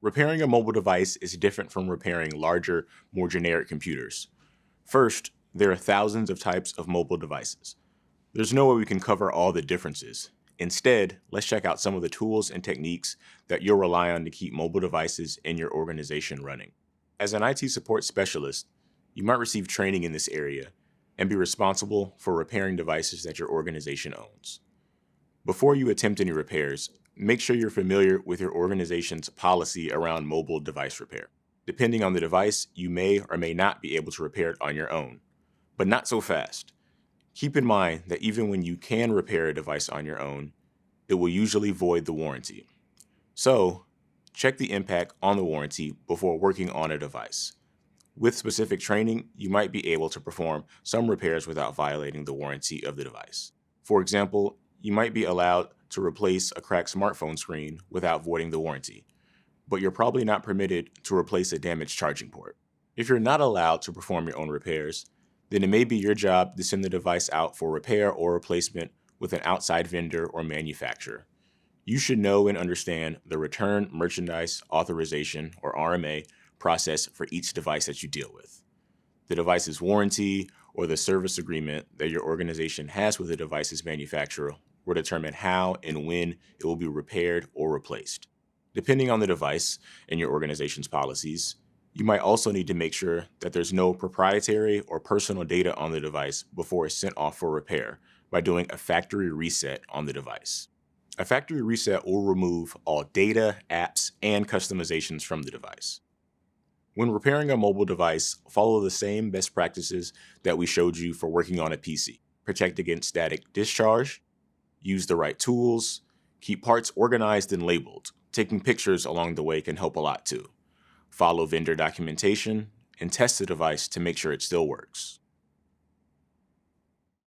Repairing a mobile device is different from repairing larger, more generic computers. First, there are thousands of types of mobile devices. There's no way we can cover all the differences. Instead, let's check out some of the tools and techniques that you'll rely on to keep mobile devices in your organization running. As an IT support specialist, you might receive training in this area and be responsible for repairing devices that your organization owns. Before you attempt any repairs, make sure you're familiar with your organization's policy around mobile device repair. Depending on the device, you may or may not be able to repair it on your own, but not so fast. Keep in mind that even when you can repair a device on your own, it will usually void the warranty. So, check the impact on the warranty before working on a device. With specific training, you might be able to perform some repairs without violating the warranty of the device. For example, you might be allowed to replace a cracked smartphone screen without voiding the warranty, but you're probably not permitted to replace a damaged charging port. If you're not allowed to perform your own repairs, then it may be your job to send the device out for repair or replacement with an outside vendor or manufacturer. You should know and understand the Return Merchandise Authorization, or RMA, process for each device that you deal with. The device's warranty or the service agreement that your organization has with the device's manufacturer will determine how and when it will be repaired or replaced. Depending on the device and your organization's policies, you might also need to make sure that there's no proprietary or personal data on the device before it's sent off for repair by doing a factory reset on the device. A factory reset will remove all data, apps, and customizations from the device. When repairing a mobile device, follow the same best practices that we showed you for working on a PC. Protect against static discharge, use the right tools, keep parts organized and labeled. Taking pictures along the way can help a lot too. Follow vendor documentation and test the device to make sure it still works.